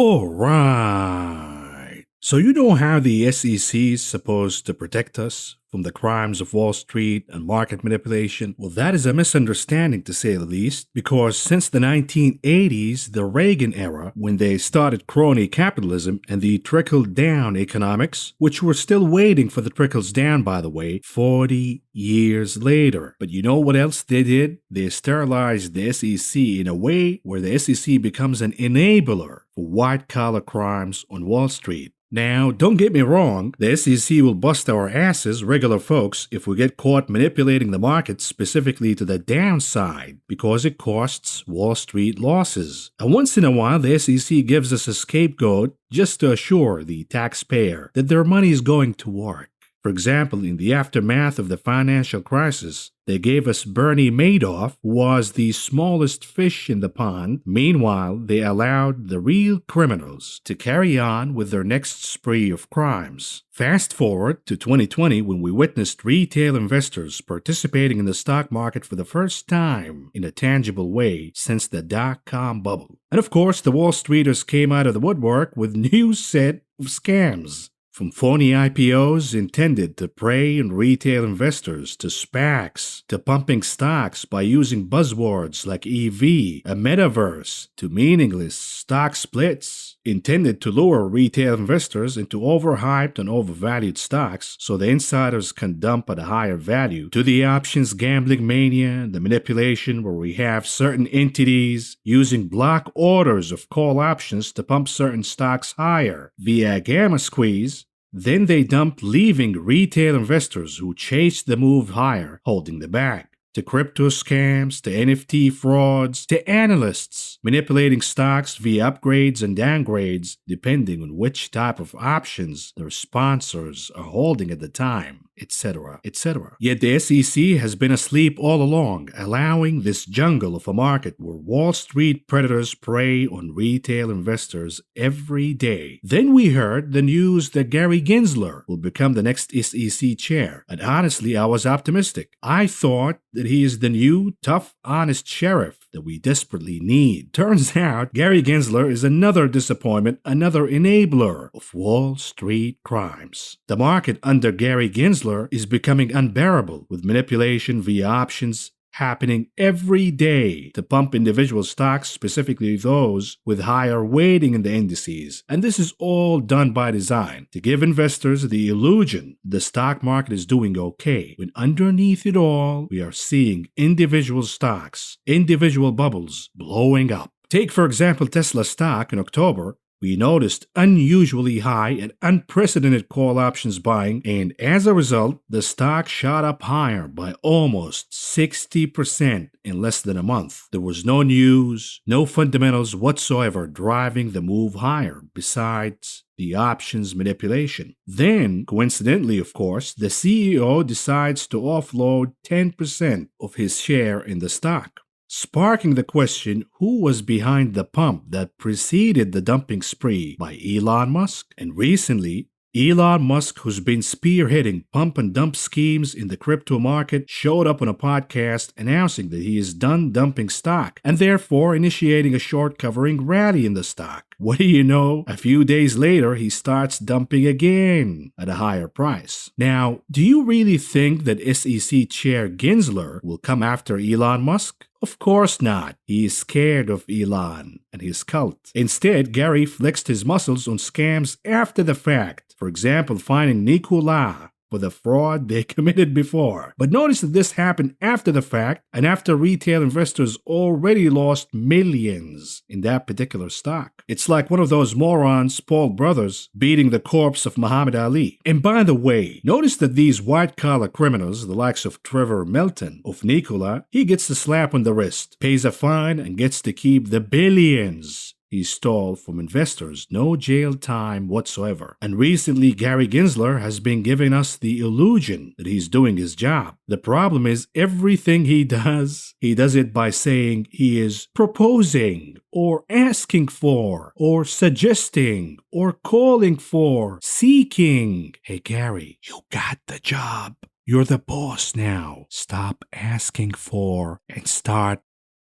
All right. So you know how the SEC is supposed to protect us from the crimes of Wall Street and market manipulation? Well, that is a misunderstanding to say the least, because since the 1980s, the Reagan era, when they started crony capitalism and the trickle-down economics, which we're still waiting for the trickles down, by the way, 40 years later. But you know what else they did? They sterilized the SEC in a way where the SEC becomes an enabler for white-collar crimes on Wall Street. Now, don't get me wrong, the SEC will bust our asses, regular folks, if we get caught manipulating the market specifically to the downside, because it costs Wall Street losses. And once in a while, the SEC gives us a scapegoat just to assure the taxpayer that their money is going to work. For example, in the aftermath of the financial crisis, they gave us Bernie Madoff, who was the smallest fish in the pond. Meanwhile, they allowed the real criminals to carry on with their next spree of crimes. Fast forward to 2020, when we witnessed retail investors participating in the stock market for the first time in a tangible way since the dot-com bubble. And of course, the Wall Streeters came out of the woodwork with new set of scams. From phony IPOs intended to prey on retail investors, to SPACs, to pumping stocks by using buzzwords like EV, a metaverse, to meaningless stock splits intended to lure retail investors into overhyped and overvalued stocks so the insiders can dump at a higher value, to the options gambling mania, the manipulation where we have certain entities using block orders of call options to pump certain stocks higher via gamma squeeze. Then they dump, leaving retail investors who chased the move higher holding the bag. To crypto scams, to NFT frauds, to analysts manipulating stocks via upgrades and downgrades depending on which type of options their sponsors are holding at the time, etc., etc. Yet the SEC has been asleep all along, allowing this jungle of a market where Wall Street predators prey on retail investors every day. Then we heard the news that Gary Gensler will become the next SEC chair, and honestly, I was optimistic. I thought that he is the new, tough, honest sheriff that we desperately need. Turns out, Gary Gensler is another disappointment, another enabler of Wall Street crimes. The market under Gary Gensler is becoming unbearable, with manipulation via options happening every day to pump individual stocks, specifically those with higher weighting in the indices. And this is all done by design to give investors the illusion the stock market is doing okay, when underneath it all, we are seeing individual stocks, individual bubbles blowing up. Take, for example, Tesla stock in October. We noticed unusually high and unprecedented call options buying, and as a result, the stock shot up higher by almost 60% in less than a month. There was no news, no fundamentals whatsoever driving the move higher besides the options manipulation. Then, coincidentally, of course, the CEO decides to offload 10% of his share in the stock, sparking the question, who was behind the pump that preceded the dumping spree by Elon Musk? And recently, Elon Musk, who's been spearheading pump and dump schemes in the crypto market, showed up on a podcast announcing that he is done dumping stock and therefore initiating a short covering rally in the stock. What do you know? A few days later, he starts dumping again at a higher price. Now, do you really think that SEC Chair Gensler will come after Elon Musk? Of course not. He is scared of Elon and his cult. Instead, Gary flexed his muscles on scams after the fact. For example, finding Nikola for the fraud they committed before. But notice that this happened after the fact and after retail investors already lost millions in that particular stock. It's like one of those morons, Paul Brothers, beating the corpse of Muhammad Ali. And by the way, notice that these white-collar criminals, the likes of Trevor Melton of Nikola, he gets a slap on the wrist, pays a fine, and gets to keep the billions he stole from investors. No jail time whatsoever. And recently, Gary Gensler has been giving us the illusion that he's doing his job. The problem is, everything he does it by saying he is proposing, or asking for, or suggesting, or calling for, seeking. Hey Gary, you got the job. You're the boss now. Stop asking for and start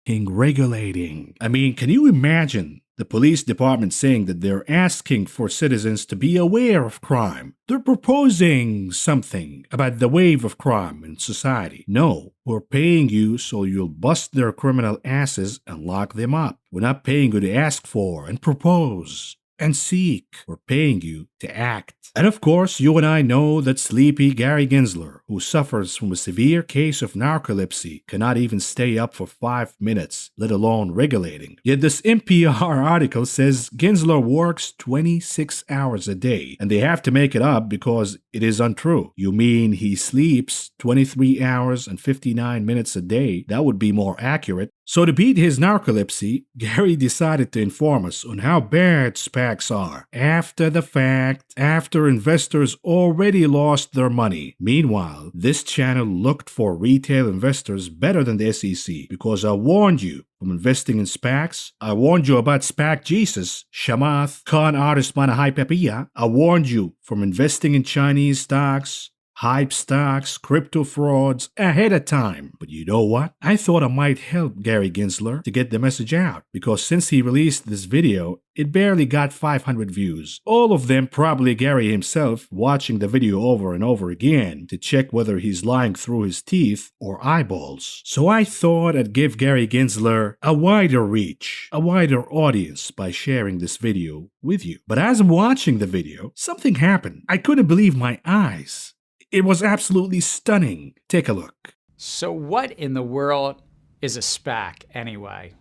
regulating. I mean, can you imagine The police department saying that they're asking for citizens to be aware of crime. They're proposing something about the wave of crime in society. No, we're paying you so you'll bust their criminal asses and lock them up. We're not paying you to ask for and propose and seek. We're paying you to act. And of course, you and I know that sleepy Gary Gensler, who suffers from a severe case of narcolepsy, cannot even stay up for 5 minutes, let alone regulating. Yet this NPR article says Gensler works 26 hours a day, and they have to make it up because it is untrue. You mean he sleeps 23 hours and 59 minutes a day? That would be more accurate. So to beat his narcolepsy, Gary decided to inform us on how bad SPACs are after the fact, after investors already lost their money. Meanwhile, this channel looked for retail investors better than the SEC because I warned you from investing in SPACs. I warned you about SPAC Jesus, Chamath, con artist Manahay Pepia. I warned you from investing in Chinese stocks, hype stocks, crypto frauds ahead of time. But you know what? I thought I might help Gary Gensler to get the message out because since he released this video, it barely got 500 views. All of them probably Gary himself watching the video over and over again to check whether he's lying through his teeth or eyeballs. So I thought I'd give Gary Gensler a wider reach, a wider audience by sharing this video with you. But as I'm watching the video, something happened. I couldn't believe my eyes. It was absolutely stunning. Take a look. So what in the world is a SPAC anyway?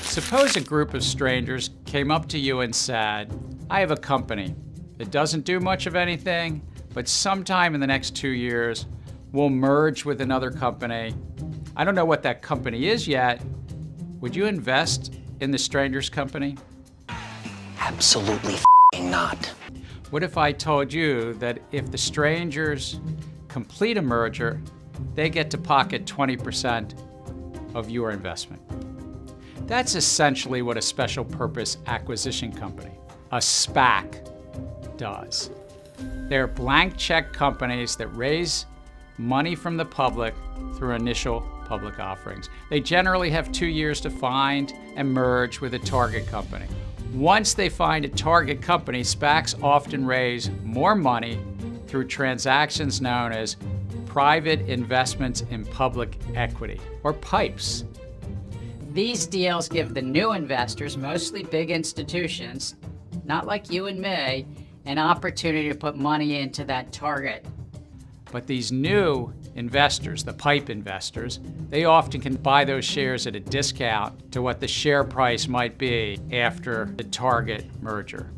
Suppose a group of strangers came up to you and said, I have a company that doesn't do much of anything, but sometime in the next 2 years, we'll merge with another company. I don't know what that company is yet. Would you invest in the stranger's company? Absolutely not. What if I told you that if the strangers complete a merger, they get to pocket 20% of your investment? That's essentially what a special purpose acquisition company, a SPAC, does. They're blank check companies that raise money from the public through initial public offerings. They generally have 2 years to find and merge with a target company. Once they find a target company, SPACs often raise more money through transactions known as private investments in public equity, or PIPEs. These deals give the new investors, mostly big institutions, not like you and me, an opportunity to put money into that target. But these new investors, the PIPE investors, they often can buy those shares at a discount to what the share price might be after the target merger.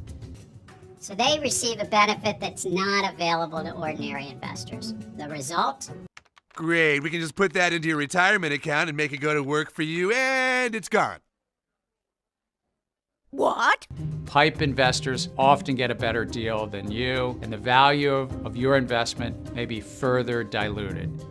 So they receive a benefit that's not available to ordinary investors. The result? Great, we can just put that into your retirement account and make it go to work for you, and it's gone. What? PIPE investors often get a better deal than you, and the value of your investment may be further diluted.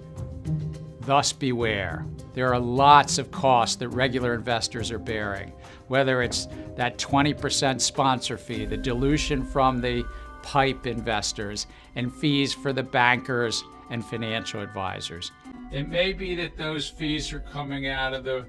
Thus beware. There are lots of costs that regular investors are bearing, whether it's that 20% sponsor fee, the dilution from the PIPE investors, and fees for the bankers and financial advisors. It may be that those fees are coming out of the